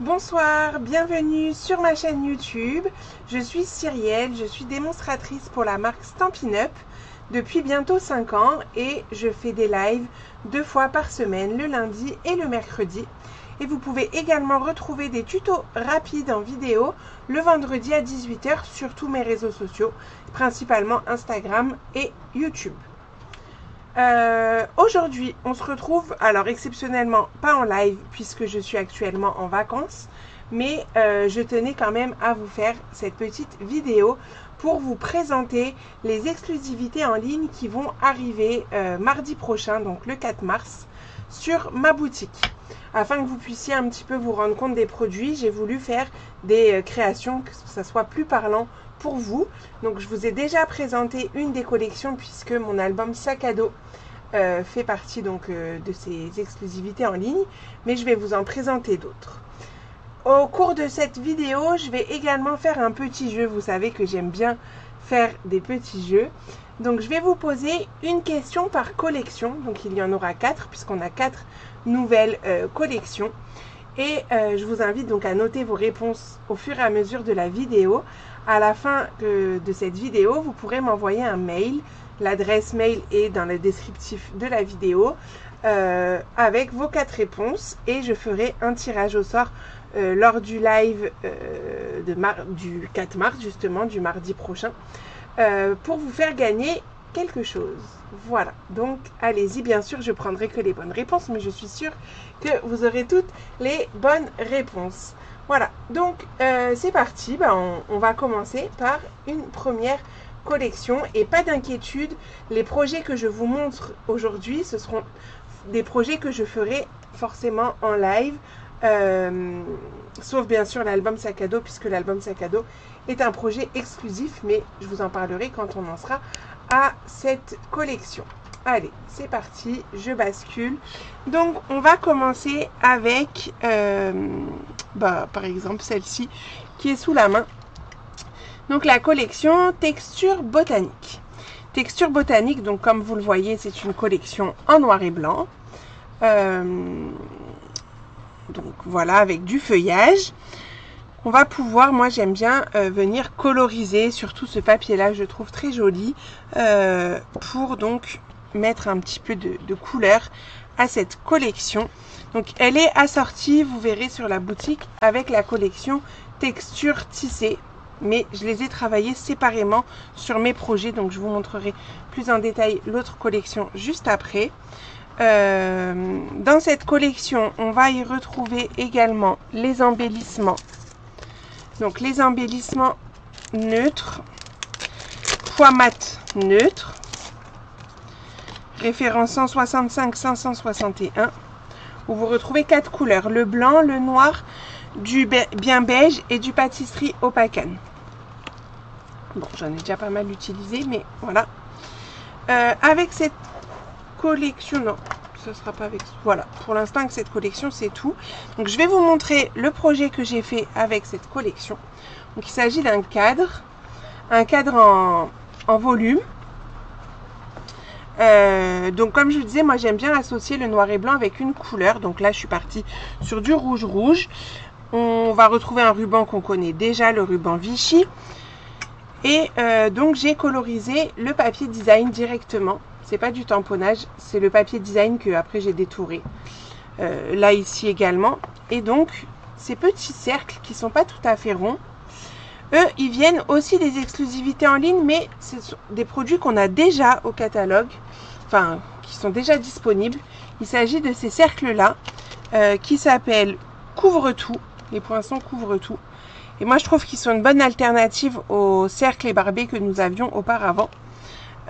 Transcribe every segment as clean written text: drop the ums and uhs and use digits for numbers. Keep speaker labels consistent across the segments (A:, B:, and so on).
A: Bonsoir, bienvenue sur ma chaîne YouTube. Je suis Cyrielle, je suis démonstratrice pour la marque Stampin' Up depuis bientôt 5 ans et je fais des lives 2 fois par semaine, le lundi et le mercredi. Et vous pouvez également retrouver des tutos rapides en vidéo le vendredi à 18 h sur tous mes réseaux sociaux, principalement Instagram et YouTube. Aujourd'hui, on se retrouve, alors exceptionnellement pas en live puisque je suis actuellement en vacances, mais je tenais quand même à vous faire cette petite vidéo pour vous présenter les exclusivités en ligne qui vont arriver mardi prochain, donc le 4 mars, sur ma boutique. Afin que vous puissiez un petit peu vous rendre compte des produits, j'ai voulu faire des créations, que ça soit plus parlant pour vous. Donc je vous ai déjà présenté une des collections puisque mon album sac à dos fait partie donc de ces exclusivités en ligne, mais je vais vous en présenter d'autres. Au cours de cette vidéo, je vais également faire un petit jeu. Vous savez que j'aime bien faire des petits jeux. Donc je vais vous poser une question par collection. Donc il y en aura 4 puisqu'on a 4 nouvelles collections. Et je vous invite donc à noter vos réponses au fur et à mesure de la vidéo. À la fin de cette vidéo, vous pourrez m'envoyer un mail. L'adresse mail est dans le descriptif de la vidéo avec vos 4 réponses. Et je ferai un tirage au sort lors du live du 4 mars, justement, du mardi prochain, pour vous faire gagner quelque chose. Voilà, donc allez-y, bien sûr je prendrai que les bonnes réponses, mais je suis sûre que vous aurez toutes les bonnes réponses. Voilà, donc c'est parti, on va commencer par une première collection et pas d'inquiétude, les projets que je vous montre aujourd'hui, ce seront des projets que je ferai forcément en live, sauf bien sûr l'album sac à dos, puisque l'album sac à dos est un projet exclusif, mais je vous en parlerai quand on en sera à cette collection. Allez, c'est parti, je bascule. Donc on va commencer avec par exemple celle-ci qui est sous la main. Donc la collection Texture Botanique. Texture Botanique, donc comme vous le voyez, c'est une collection en noir et blanc. Donc voilà, avec du feuillage. On va pouvoir, moi j'aime bien venir coloriser, surtout ce papier là, je trouve très joli, pour donc mettre un petit peu de couleur à cette collection. Donc elle est assortie, vous verrez sur la boutique, avec la collection Texture Tissée, mais je les ai travaillés séparément sur mes projets, donc je vous montrerai plus en détail l'autre collection juste après. Dans cette collection, on va y retrouver également les embellissements. Donc les embellissements neutres, poids mat neutre, référence 165-561, où vous retrouvez 4 couleurs, le blanc, le noir, du bien beige et du pâtisserie opacane. Bon, j'en ai déjà pas mal utilisé, mais voilà. Avec cette collection, non, ce sera pas avec, voilà, pour l'instant avec cette collection c'est tout. Donc je vais vous montrer le projet que j'ai fait avec cette collection. Donc il s'agit d'un cadre, en volume. Donc comme je vous disais, moi j'aime bien associer le noir et blanc avec une couleur. Donc là je suis partie sur du rouge rouge. On va retrouver un ruban qu'on connaît déjà, le ruban Vichy. Et donc j'ai colorisé le papier design directement. C'est pas du tamponnage, c'est le papier design que après j'ai détouré. Là ici également. Et donc ces petits cercles qui sont pas tout à fait ronds, eux ils viennent aussi des exclusivités en ligne, mais ce sont des produits qu'on a déjà au catalogue, enfin qui sont déjà disponibles. Il s'agit de ces cercles là qui s'appellent Couvre-tout, les poinçons Couvre-tout. Et moi je trouve qu'ils sont une bonne alternative aux cercles et barbés que nous avions auparavant.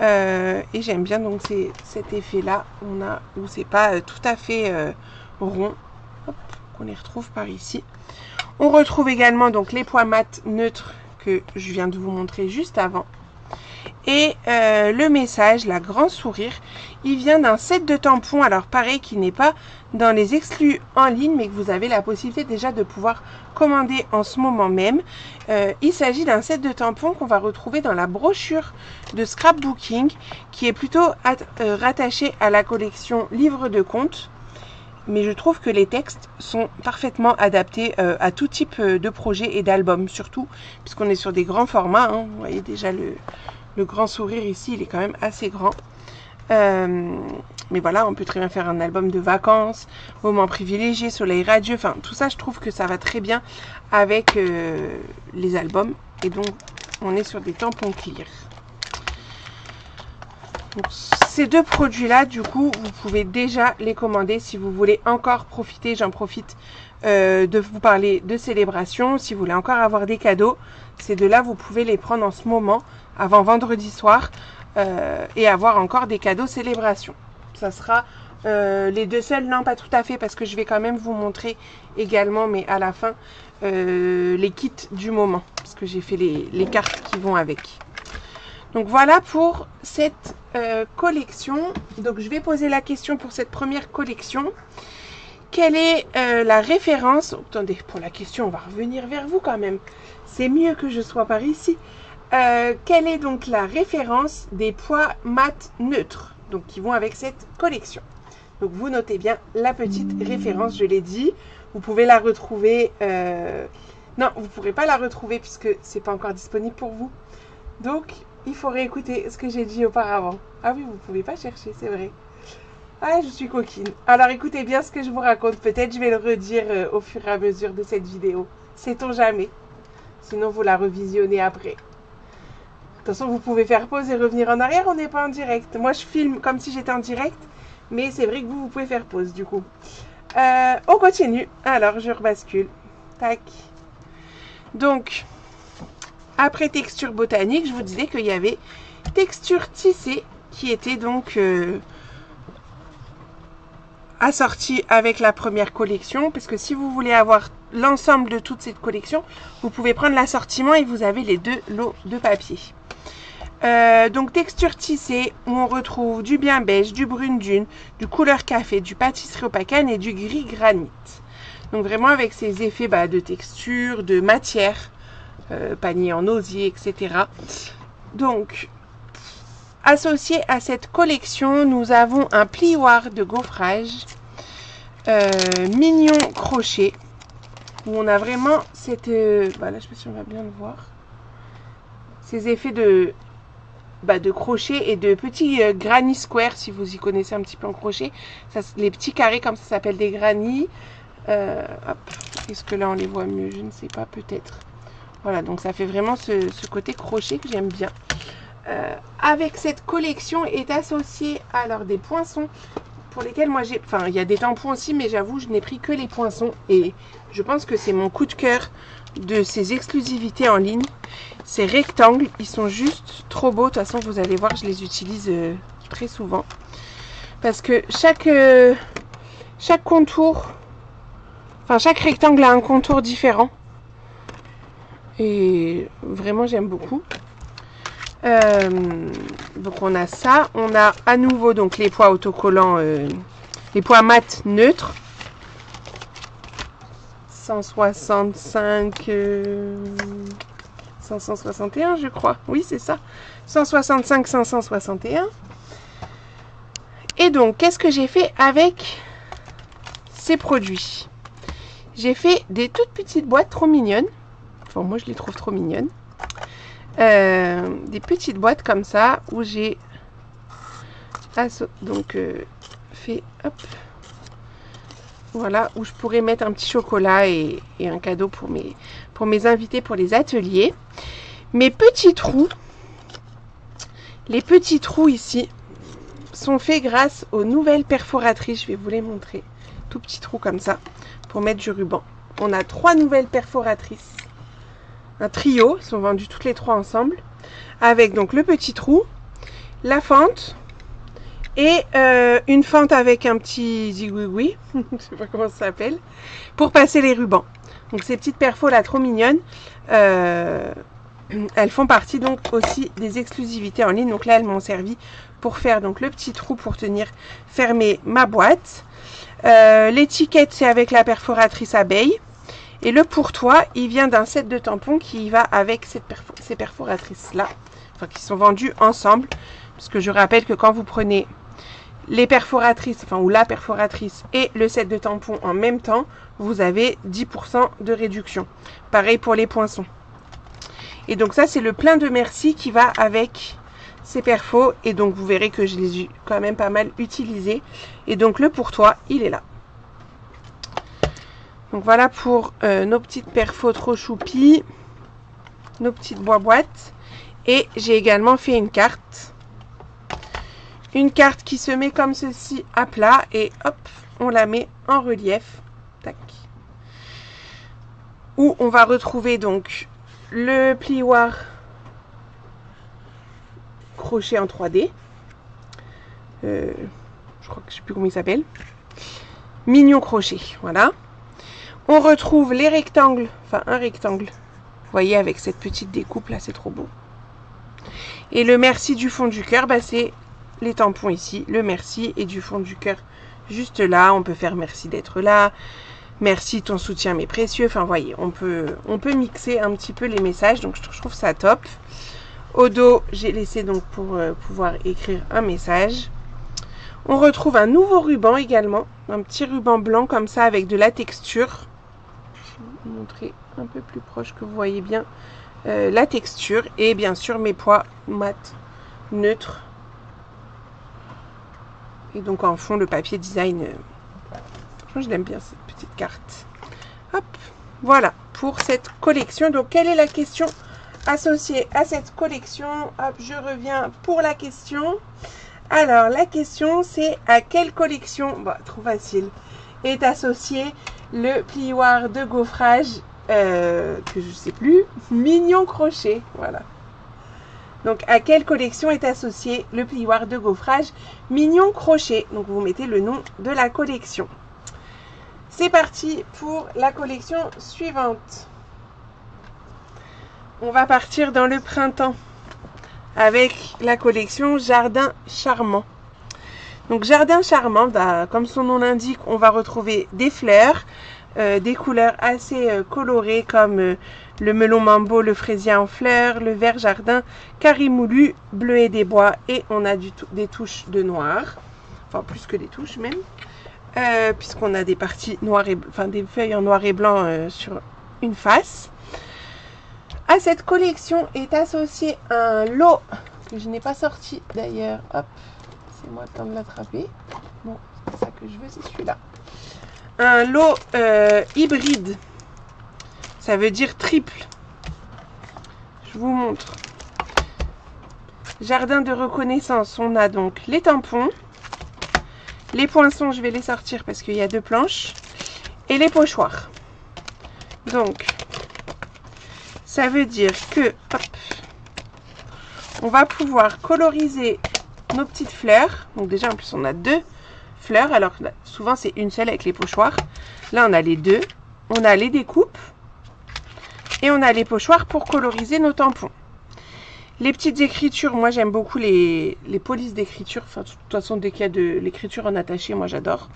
A: Et j'aime bien donc cet effet là où c'est pas tout à fait rond. Hop, on les retrouve par ici. On retrouve également donc les poids mat neutres que je viens de vous montrer juste avant. Et le message, la grand sourire, il vient d'un set de tampons, alors pareil, qui n'est pas dans les exclus en ligne, mais que vous avez la possibilité déjà de pouvoir commander en ce moment même. Il s'agit d'un set de tampons qu'on va retrouver dans la brochure de scrapbooking, qui est plutôt rattaché à la collection livre de compte. mais je trouve que les textes sont parfaitement adaptés à tout type de projet et d'album, surtout puisqu'on est sur des grands formats. Hein. Vous voyez déjà le grand sourire ici, il est quand même assez grand. Mais voilà, on peut très bien faire un album de vacances, moments privilégiés, soleil radieux, enfin tout ça je trouve que ça va très bien avec les albums. Et donc on est sur des tampons clear. Donc, ces deux produits là, du coup, vous pouvez déjà les commander si vous voulez encore profiter. J'en profite de vous parler de célébration. Si vous voulez encore avoir des cadeaux, ces deux là, vous pouvez les prendre en ce moment, avant vendredi soir, et avoir encore des cadeaux célébration. Ça sera les deux seuls, non pas tout à fait, parce que je vais quand même vous montrer également, mais à la fin, les kits du moment, parce que j'ai fait les cartes qui vont avec. Donc voilà pour cette collection. Donc je vais poser la question pour cette première collection. Quelle est la référence? Attendez, pour la question, on va revenir vers vous quand même. C'est mieux que je sois par ici. Quelle est donc la référence des poids mat neutres, donc qui vont avec cette collection? Donc vous notez bien la petite référence, je l'ai dit. Vous pouvez la retrouver. Non, vous ne pourrez pas la retrouver puisque c'est pas encore disponible pour vous. Donc il faut réécouter ce que j'ai dit auparavant. Ah oui, vous ne pouvez pas chercher, c'est vrai. Ah, je suis coquine. Alors écoutez bien ce que je vous raconte. Peut-être je vais le redire au fur et à mesure de cette vidéo. Sait-on jamais. Sinon vous la revisionnez après. De toute façon, vous pouvez faire pause et revenir en arrière. On n'est pas en direct. Moi, je filme comme si j'étais en direct. Mais c'est vrai que vous pouvez faire pause du coup. On continue. Alors, je rebascule. Tac. Donc, après texture botanique, je vous disais qu'il y avait texture tissée qui était donc assortie avec la première collection. Parce que si vous voulez avoir l'ensemble de toute cette collection, vous pouvez prendre l'assortiment et vous avez les deux lots de papier. Donc texture tissée où on retrouve du bien beige, du brune dune, du couleur café, du pâtisserie opacane et du gris granit. Donc vraiment avec ces effets de texture, de matière, panier en osier, etc. Donc associé à cette collection, nous avons un plioir de gaufrage mignon crochet où on a vraiment cette... là je sais pas si on va bien le voir. Ces effets de crochet et de petits granny square, si vous y connaissez un petit peu en crochet. Ça, les petits carrés comme ça s'appelle des granny. Est-ce que là on les voit mieux? Je ne sais pas, peut-être. Voilà, donc ça fait vraiment ce côté crochet que j'aime bien. Avec cette collection est associé alors des poinçons pour lesquels moi j'ai... Enfin, il y a des tampons aussi, mais j'avoue, je n'ai pris que les poinçons. Et je pense que c'est mon coup de cœur de ces exclusivités en ligne. Ces rectangles, ils sont juste trop beaux. De toute façon, vous allez voir, je les utilise très souvent. Parce que chaque contour... Enfin, chaque rectangle a un contour différent. Et vraiment, j'aime beaucoup. Donc, on a ça. On a à nouveau donc les poids autocollants, les poids mat neutres. 165... 561, je crois. Oui, c'est ça. 165, 561. Et donc, qu'est-ce que j'ai fait avec ces produits? J'ai fait des toutes petites boîtes trop mignonnes. Enfin, moi, je les trouve trop mignonnes. Des petites boîtes comme ça, où j'ai donc fait, hop, voilà, où je pourrais mettre un petit chocolat et un cadeau pour mes invités pour les ateliers. Mes petits trous, les petits trous ici sont faits grâce aux nouvelles perforatrices. Je vais vous les montrer. Tout petits trous comme ça pour mettre du ruban. On a 3 nouvelles perforatrices. Un trio, ils sont vendus toutes les 3 ensemble. Avec donc le petit trou, la fente et une fente avec un petit zigouigoui, je ne sais pas comment ça s'appelle, pour passer les rubans. Donc ces petites perfos là trop mignonnes, elles font partie donc aussi des exclusivités en ligne. Donc là elles m'ont servi pour faire donc le petit trou pour tenir fermer ma boîte. L'étiquette c'est avec la perforatrice abeille. Et le pourtour, il vient d'un set de tampons qui va avec ces perforatrices là, enfin qui sont vendues ensemble. Parce que je rappelle que quand vous prenez les perforatrices, enfin ou la perforatrice et le set de tampons en même temps, vous avez 10% de réduction. Pareil pour les poinçons. Et donc ça, c'est le plein de merci qui va avec ces perfos. Et donc vous verrez que je les ai quand même pas mal utilisés. Et donc le pour toi, il est là. Donc voilà pour nos petites perfos trop choupies, nos petites boîtes. Et j'ai également fait une carte. Une carte qui se met comme ceci à plat et hop, on la met en relief. Tac. Où on va retrouver donc le plioir crochet en 3D. Je crois que je sais plus comment il s'appelle. Mignon crochet, voilà. On retrouve les rectangles, enfin un rectangle. Vous voyez avec cette petite découpe là, c'est trop beau. Et le merci du fond du cœur, bah, c'est les tampons ici, le merci et du fond du cœur juste là. On peut faire merci d'être là, merci ton soutien mes précieux. Enfin voyez, on peut mixer un petit peu les messages, donc je trouve ça top. Au dos, j'ai laissé donc pour pouvoir écrire un message. On retrouve un nouveau ruban également, un petit ruban blanc comme ça avec de la texture. Je vais vous montrer un peu plus proche que vous voyez bien la texture et bien sûr mes poids mat neutres. Et donc en fond le papier design, je l'aime bien cette petite carte. Hop, voilà pour cette collection. Donc quelle est la question associée à cette collection? Hop, je reviens pour la question. Alors la question c'est à quelle collection, bah, trop facile, est associé le plioir de gaufrage que je sais plus, mignon crochet, voilà. Donc, à quelle collection est associé le plioir de gaufrage mignon crochet? Donc, vous mettez le nom de la collection. C'est parti pour la collection suivante. On va partir dans le printemps avec la collection Jardin Charmant. Donc, Jardin Charmant, bah, comme son nom l'indique, on va retrouver des fleurs, des couleurs assez colorées comme le melon mambo, le fraisier en fleurs, le vert jardin, carimoulu, bleuet des bois et on a des touches de noir, enfin plus que des touches même, puisqu'on a des parties noires et enfin des feuilles en noir et blanc sur une face. À cette collection est associé un lot que je n'ai pas sorti d'ailleurs. Hop, c'est moi le temps de l'attraper. Bon, c'est ça que je veux, c'est celui-là. Un lot hybride. Ça veut dire triple. Je vous montre. Jardin de reconnaissance. On a donc les tampons. Les poinçons, je vais les sortir parce qu'il y a 2 planches. Et les pochoirs. Donc, ça veut dire que, hop, on va pouvoir coloriser nos petites fleurs. Donc déjà, en plus, on a 2 fleurs. Alors, là, souvent, c'est une seule avec les pochoirs. Là, on a les 2. On a les découpes. Et on a les pochoirs pour coloriser nos tampons. Les petites écritures, moi j'aime beaucoup les polices d'écriture. Enfin, de toute façon, dès qu'il y a de l'écriture en attaché, moi j'adore.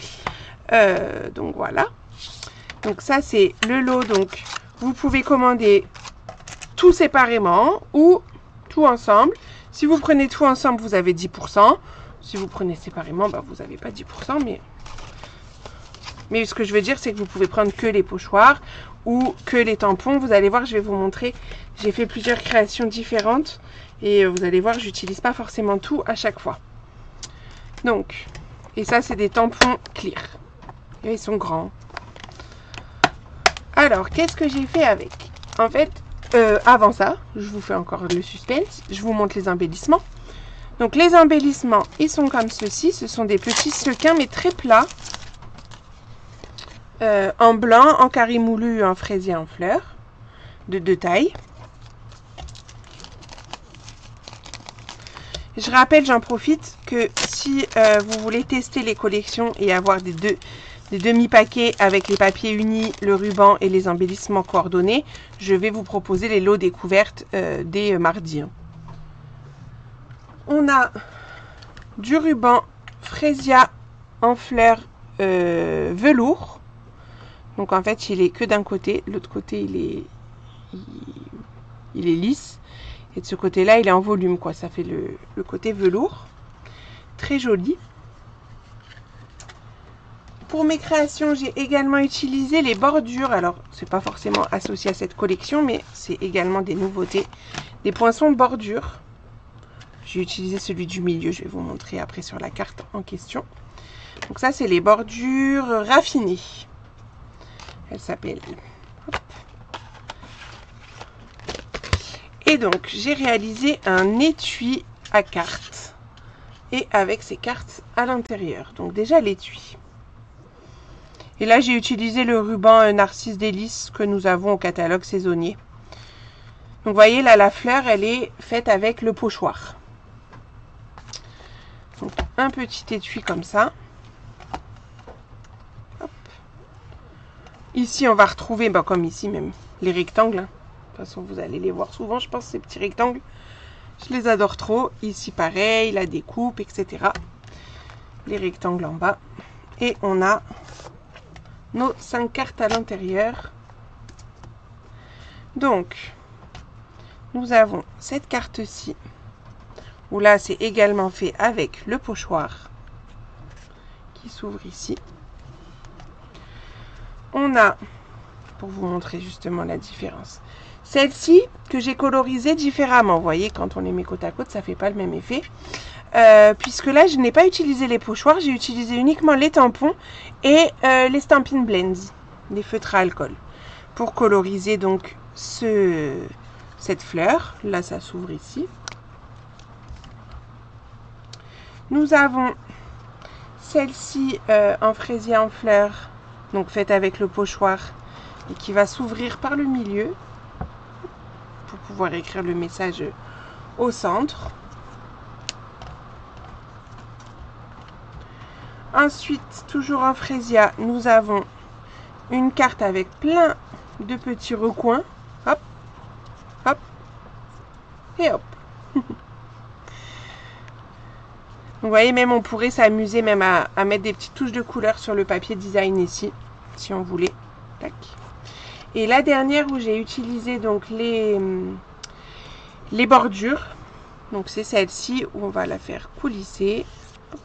A: Donc voilà. Donc ça, c'est le lot. Donc, vous pouvez commander tout séparément ou tout ensemble. Si vous prenez tout ensemble, vous avez 10%. Si vous prenez séparément, bah, vous n'avez pas 10%. Mais ce que je veux dire, c'est que vous pouvez prendre que les pochoirs ou que les tampons. Vous allez voir, je vais vous montrer. J'ai fait plusieurs créations différentes. Et vous allez voir, j'utilise pas forcément tout à chaque fois. Donc, et ça, c'est des tampons clear. Et ils sont grands. Alors, qu'est-ce que j'ai fait avec? En fait, avant ça, je vous fais encore le suspense. Je vous montre les embellissements. Donc, les embellissements, ils sont comme ceci. Ce sont des petits sequins, mais très plats. En blanc, en carimoulu, en fraisier, en fleurs. De 2 tailles. Je rappelle, j'en profite, que si vous voulez tester les collections et avoir des demi-paquets avec les papiers unis, le ruban et les embellissements coordonnés, je vais vous proposer les lots découvertes dès mardi. On a du ruban Freesia en fleurs velours. Donc en fait, il est que d'un côté. L'autre côté, il est lisse. Et de ce côté-là, il est en volume, quoi. Ça fait le côté velours. Très joli. Pour mes créations, j'ai également utilisé les bordures. Alors, c'est pas forcément associé à cette collection, mais c'est également des nouveautés. Des poinçons bordures. J'ai utilisé celui du milieu, je vais vous montrer après sur la carte en question. Donc ça, c'est les bordures raffinées. Elle s'appelle. Et donc, j'ai réalisé un étui à cartes. Et avec ces cartes à l'intérieur. Donc déjà, l'étui. Et là, j'ai utilisé le ruban Narcisse Délices que nous avons au catalogue saisonnier. Donc, vous voyez, là, la fleur, elle est faite avec le pochoir. Donc, un petit étui comme ça. Hop. Ici, on va retrouver, bah, comme ici même, les rectangles. Hein. De toute façon, vous allez les voir souvent, je pense, ces petits rectangles. Je les adore trop. Ici, pareil, la découpe, etc. Les rectangles en bas. Et on a nos 5 cartes à l'intérieur. Donc, nous avons cette carte-ci, où là, c'est également fait avec le pochoir, qui s'ouvre ici. On a, pour vous montrer justement la différence, celle-ci que j'ai colorisée différemment. Vous voyez, quand on les met côte à côte, ça ne fait pas le même effet. Puisque là, je n'ai pas utilisé les pochoirs, j'ai utilisé uniquement les tampons et les Stampin' Blends, les feutres à alcool, pour coloriser donc cette fleur. Là, ça s'ouvre ici. Nous avons celle-ci en fraisier en fleurs, donc faite avec le pochoir et qui va s'ouvrir par le milieu pour pouvoir écrire le message au centre. Ensuite, toujours en frésia, nous avons une carte avec plein de petits recoins. Hop, hop, et hop. Vous voyez, même on pourrait s'amuser même à mettre des petites touches de couleur sur le papier design ici, si on voulait. Tac. Et la dernière où j'ai utilisé donc les bordures, donc c'est celle-ci où on va la faire coulisser. Hop,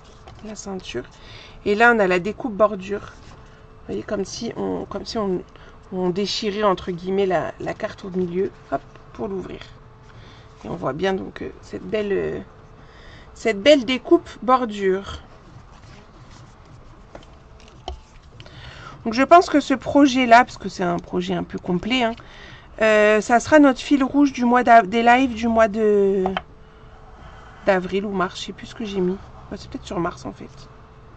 A: la ceinture. Et là, on a la découpe bordure. Vous voyez, comme si on déchirait, entre guillemets, la carte au milieu, hop, pour l'ouvrir. Et on voit bien donc cette belle découpe bordure. Donc, je pense que ce projet-là, parce que c'est un projet un peu complet, hein, ça sera notre fil rouge du mois des lives du mois d'avril ou mars. Je ne sais plus ce que j'ai mis. C'est peut-être sur mars, en fait.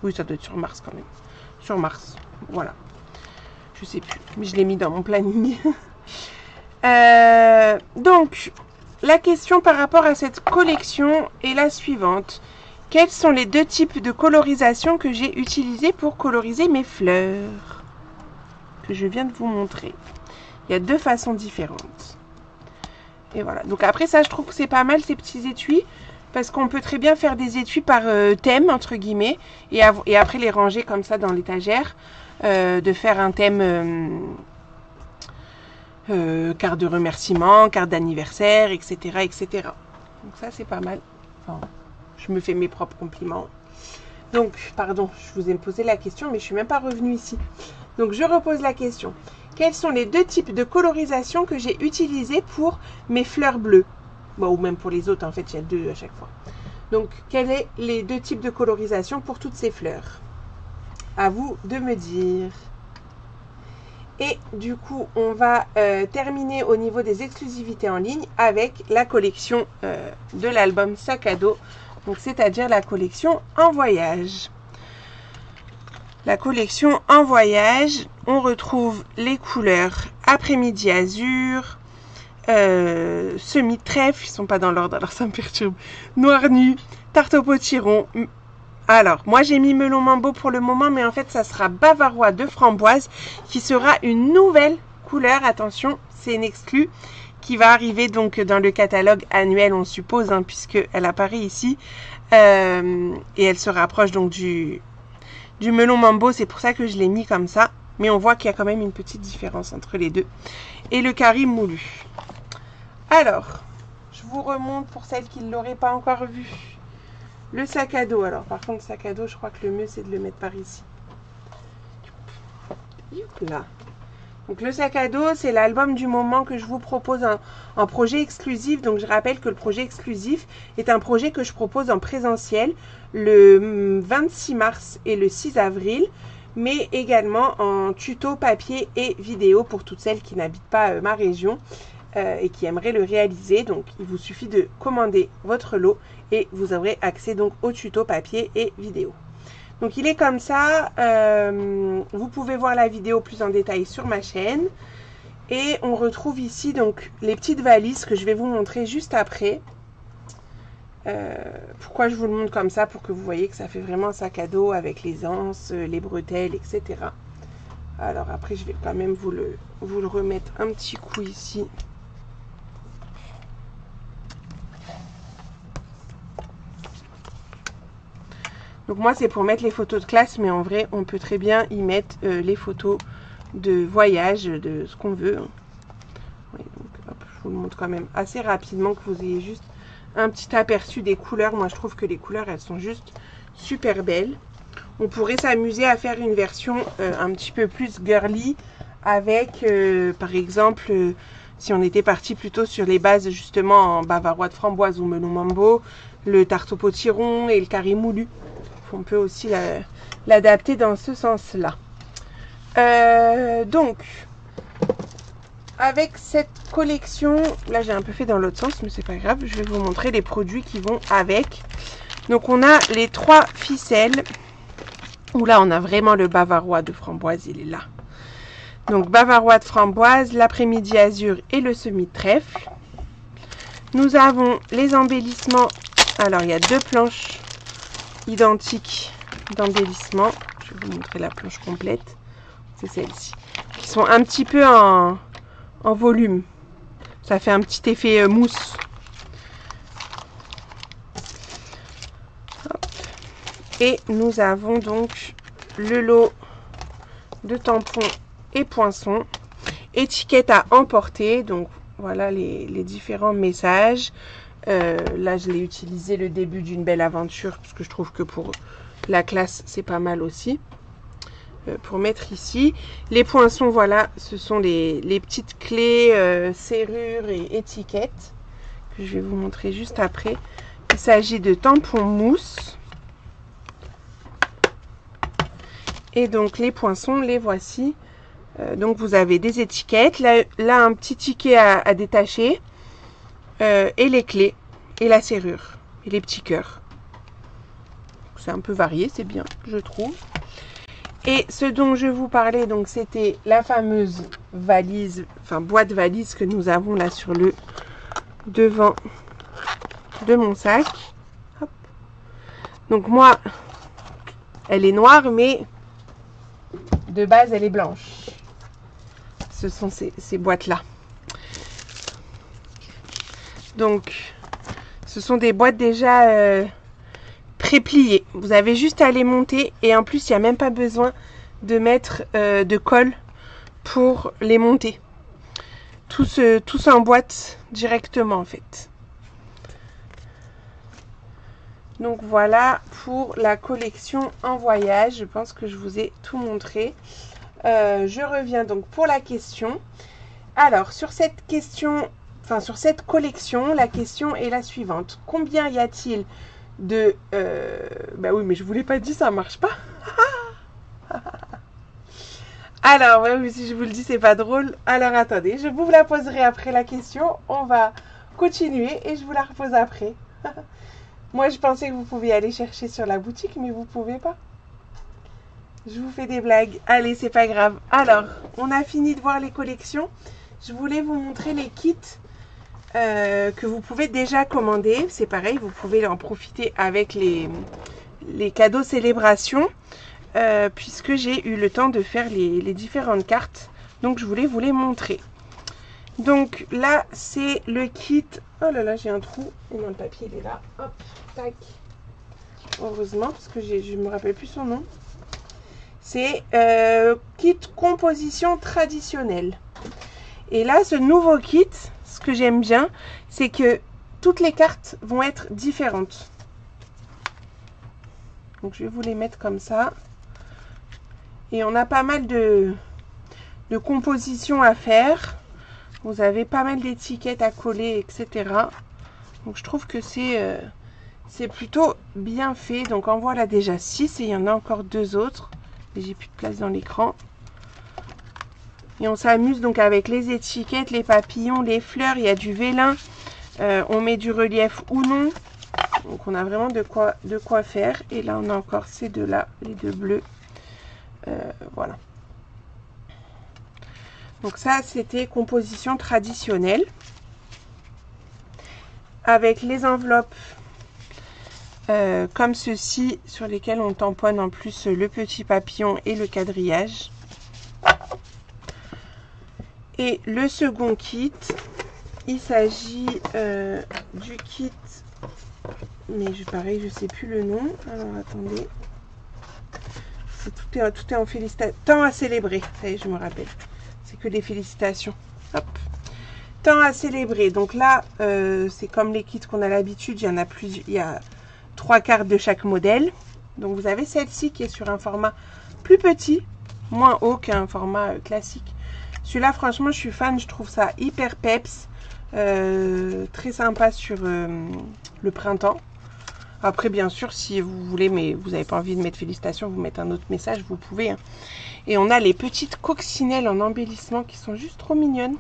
A: Oui, ça doit être sur mars quand même. Sur mars, voilà. Je sais plus, mais je l'ai mis dans mon planning. Donc, la question par rapport à cette collection est la suivante. Quels sont les deux types de colorisation que j'ai utilisés pour coloriser mes fleurs? Que je viens de vous montrer. Il y a deux façons différentes. Et voilà. Donc après ça, je trouve que c'est pas mal ces petits étuis. Parce qu'on peut très bien faire des étuis par thème, entre guillemets, et après les ranger comme ça dans l'étagère, de faire un thème carte de remerciement, carte d'anniversaire, etc., etc. Donc ça, c'est pas mal. Enfin, je me fais mes propres compliments. Donc, pardon, je vous ai posé la question, mais je suis même pas revenue ici. Donc, je repose la question. Quels sont les deux types de colorisation que j'ai utilisés pour mes fleurs bleues? Bon, ou même pour les autres, en fait, il y a deux à chaque fois. Donc, quels sont les deux types de colorisation pour toutes ces fleurs? À vous de me dire. Et du coup, on va terminer au niveau des exclusivités en ligne avec la collection de l'album Sac à dos, donc c'est-à-dire la collection en voyage. La collection en voyage, on retrouve les couleurs après-midi azur, semi-trèfle, ils sont pas dans l'ordre, alors ça me perturbe, noir nu, tarte au potiron. Alors, moi j'ai mis melon mambo pour le moment, mais en fait ça sera bavarois de framboise, qui sera une nouvelle couleur, attention, c'est une exclue, qui va arriver donc dans le catalogue annuel, on suppose, hein, puisqu'elle apparaît ici, et elle se rapproche donc du melon mambo, c'est pour ça que je l'ai mis comme ça, mais on voit qu'il y a quand même une petite différence entre les deux. Et le carré moulu. Alors, je vous remonte pour celles qui ne l'auraient pas encore vu. Le sac à dos. Alors, par contre, le sac à dos, je crois que le mieux, c'est de le mettre par ici. Là. Donc le sac à dos, c'est l'album du moment que je vous propose en projet exclusif. Donc je rappelle que le projet exclusif est un projet que je propose en présentiel le 26 mars et le 6 avril, mais également en tuto papier et vidéo pour toutes celles qui n'habitent pas ma région et qui aimeraient le réaliser. Donc il vous suffit de commander votre lot et vous aurez accès donc au tuto papier et vidéo. Donc il est comme ça, vous pouvez voir la vidéo plus en détail sur ma chaîne. Et on retrouve ici donc les petites valises que je vais vous montrer juste après. Pourquoi je vous le montre comme ça? Pour que vous voyez que ça fait vraiment un sac à dos avec les anses, les bretelles, etc. Alors après je vais quand même vous le remettre un petit coup ici. Donc moi c'est pour mettre les photos de classe, mais en vrai on peut très bien y mettre les photos de voyage, de ce qu'on veut. Oui, donc, hop, je vous le montre quand même assez rapidement, que vous ayez juste un petit aperçu des couleurs. Moi je trouve que les couleurs elles sont juste super belles. On pourrait s'amuser à faire une version un petit peu plus girly avec par exemple si on était parti plutôt sur les bases justement en bavarois de framboise ou melon mambo, le tarte au potiron et le carré moulu. On peut aussi l'adapter dans ce sens-là. Donc, avec cette collection, là j'ai un peu fait dans l'autre sens, mais c'est pas grave, je vais vous montrer les produits qui vont avec. Donc on a les 3 ficelles, où là on a vraiment le bavarois de framboise, il est là. Donc bavarois de framboise, l'après-midi azur et le semi-trèfle. Nous avons les embellissements, alors il y a 2 planches identiques d'embellissement. Je vais vous montrer la planche complète. C'est celle-ci. Qui sont un petit peu en volume. Ça fait un petit effet mousse. Hop. Et nous avons donc le lot de tampons et poinçons. Étiquette à emporter. Donc voilà les différents messages. Là je l'ai utilisé le début d'une belle aventure parce que je trouve que pour la classe c'est pas mal aussi pour mettre ici. Les poinçons, voilà, ce sont les petites clés serrures et étiquettes que je vais vous montrer juste après. Il s'agit de tampons mousse et donc les poinçons les voici. Donc vous avez des étiquettes, là un petit ticket à détacher. Et les clés et la serrure et les petits cœurs. C'est un peu varié, c'est bien, je trouve. Et ce dont je vous parlais, donc c'était la fameuse valise, enfin boîte valise que nous avons là sur le devant de mon sac. Hop. Donc moi, elle est noire, mais de base elle est blanche. Ce sont ces boîtes-là. Donc, ce sont des boîtes déjà pré-pliées. Vous avez juste à les monter et en plus, il n'y a même pas besoin de mettre de colle pour les monter. Tout s'emboîte directement en fait. Donc voilà pour la collection en voyage. Je pense que je vous ai tout montré. Je reviens donc pour la question. Alors, sur cette question... Enfin, sur cette collection, la question est la suivante. Combien y a-t-il de... Bah oui, mais je ne vous l'ai pas dit, ça ne marche pas. Alors, même si je vous le dis, c'est pas drôle. Alors, attendez, je vous la poserai après la question. On va continuer et je vous la repose après. Moi, je pensais que vous pouviez aller chercher sur la boutique, mais vous ne pouvez pas. Je vous fais des blagues. Allez, c'est pas grave. Alors, on a fini de voir les collections. Je voulais vous montrer les kits que vous pouvez déjà commander. C'est pareil, vous pouvez en profiter avec les cadeaux célébration puisque j'ai eu le temps de faire les différentes cartes. Donc je voulais vous les montrer. Donc là c'est le kit. Oh là là, j'ai un trou. Et non, le papier il est là. Hop, tac. Heureusement parce que je me rappelle plus son nom. C'est kit composition traditionnelle. Et là ce nouveau kit, ce que j'aime bien, c'est que toutes les cartes vont être différentes. Donc je vais vous les mettre comme ça. Et on a pas mal de de composition à faire. Vous avez pas mal d'étiquettes à coller, etc. Donc je trouve que c'est plutôt bien fait. Donc en voilà déjà 6 et il y en a encore 2 autres. Et j'ai plus de place dans l'écran. Et on s'amuse donc avec les étiquettes, les papillons, les fleurs. Il y a du vélin. On met du relief ou non. Donc on a vraiment de quoi faire. Et là on a encore ces deux là, les deux bleus. Voilà. Donc ça c'était composition traditionnelle. Avec les enveloppes comme ceci, sur lesquelles on tamponne en plus le petit papillon et le quadrillage. Et le second kit, il s'agit du kit, mais pareil, je sais plus le nom. Alors attendez, tout est en félicitations. Temps à célébrer, ça y est, je me rappelle. C'est que des félicitations. Hop. Temps à célébrer. Donc là, c'est comme les kits qu'on a l'habitude. Il y en a plus. Il y a 3 cartes de chaque modèle. Donc vous avez celle-ci qui est sur un format plus petit, moins haut qu'un format classique. Celui-là, franchement, je suis fan. Je trouve ça hyper peps. Très sympa sur le printemps. Après, bien sûr, si vous voulez, mais vous n'avez pas envie de mettre félicitations, vous mettez un autre message, vous pouvez. Hein. Et on a les petites coccinelles en embellissement qui sont juste trop mignonnes.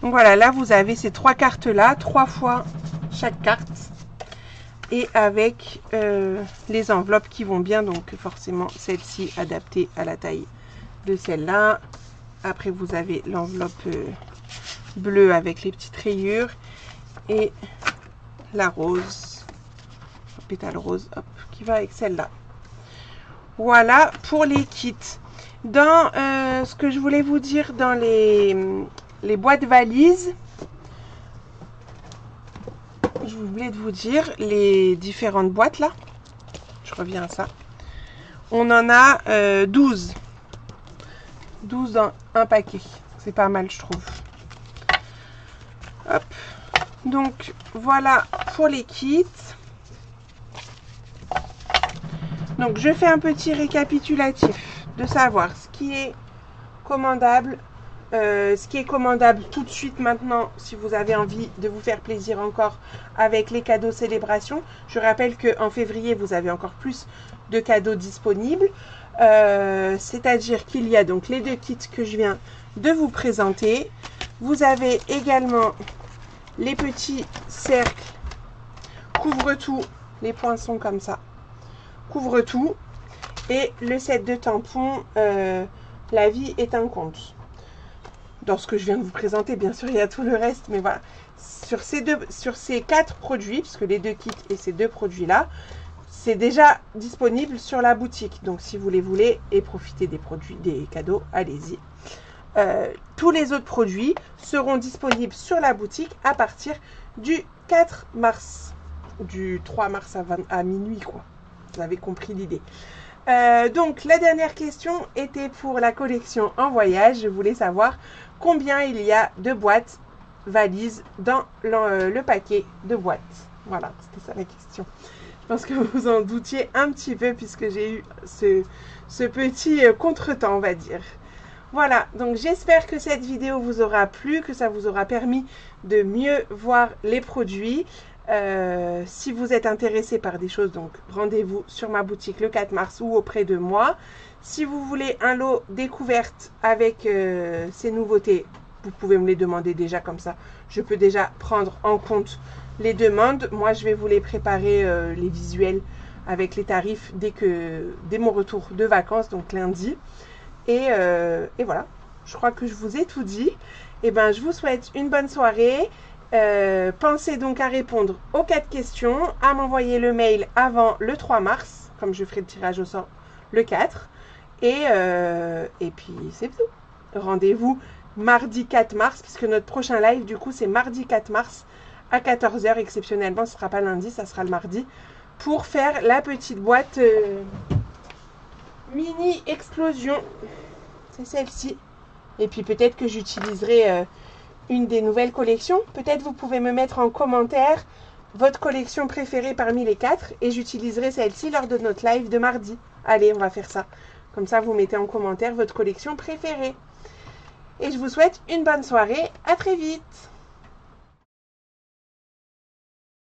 A: Donc voilà, là, vous avez ces 3 cartes-là, 3 fois chaque carte. Et avec les enveloppes qui vont bien, donc forcément, celle-ci adaptée à la taille de celle-là. Après, vous avez l'enveloppe bleue avec les petites rayures. Et la rose, pétale rose, hop, qui va avec celle-là. Voilà pour les kits. Dans ce que je voulais vous dire dans les boîtes valises, je voulais vous dire les différentes boîtes là. Je reviens à ça. On en a 12. 12 dans un paquet. C'est pas mal, je trouve. Hop. Donc, voilà pour les kits. Donc, je fais un petit récapitulatif de savoir ce qui est commandable. Ce qui est commandable tout de suite maintenant, si vous avez envie de vous faire plaisir encore avec les cadeaux célébration. Je rappelle qu'en février, vous avez encore plus de cadeaux disponibles. C'est-à-dire qu'il y a donc les 2 kits que je viens de vous présenter. Vous avez également les petits cercles couvre-tout, les poinçons comme ça, couvre-tout. Et le set de tampons, la vie est un conte. Dans ce que je viens de vous présenter, bien sûr, il y a tout le reste, mais voilà. Sur ces 4 produits, puisque les 2 kits et ces 2 produits-là, c'est déjà disponible sur la boutique. Donc, si vous les voulez et profiter des produits, des cadeaux, allez-y. Tous les autres produits seront disponibles sur la boutique à partir du 4 mars. Du 3 mars à minuit, quoi. Vous avez compris l'idée. Donc, la dernière question était pour la collection en voyage. Je voulais savoir combien il y a de boîtes valises dans le paquet de boîtes. Voilà, c'était ça la question. Je pense que vous vous en doutiez un petit peu puisque j'ai eu ce petit contretemps, on va dire. Voilà, donc j'espère que cette vidéo vous aura plu, que ça vous aura permis de mieux voir les produits. Si vous êtes intéressé par des choses, donc rendez-vous sur ma boutique le 4 mars ou auprès de moi. Si vous voulez un lot découverte avec ces nouveautés, vous pouvez me les demander déjà comme ça. Je peux déjà prendre en compte les demandes. Moi, je vais vous les préparer, les visuels avec les tarifs dès mon retour de vacances, donc lundi. Et voilà, je crois que je vous ai tout dit. Et ben, je vous souhaite une bonne soirée. Pensez donc à répondre aux 4 questions, à m'envoyer le mail avant le 3 mars, comme je ferai le tirage au sort le 4. Et puis c'est tout. Rendez-vous mardi 4 mars, puisque notre prochain live, du coup, c'est mardi 4 mars à 14 h. Exceptionnellement, ce ne sera pas lundi, ça sera le mardi, pour faire la petite boîte mini explosion. C'est celle-ci. Et puis peut-être que j'utiliserai une des nouvelles collections. Peut-être vous pouvez me mettre en commentaire votre collection préférée parmi les 4 et j'utiliserai celle-ci lors de notre live de mardi. Allez, on va faire ça. Comme ça, vous mettez en commentaire votre collection préférée. Et je vous souhaite une bonne soirée. À très vite!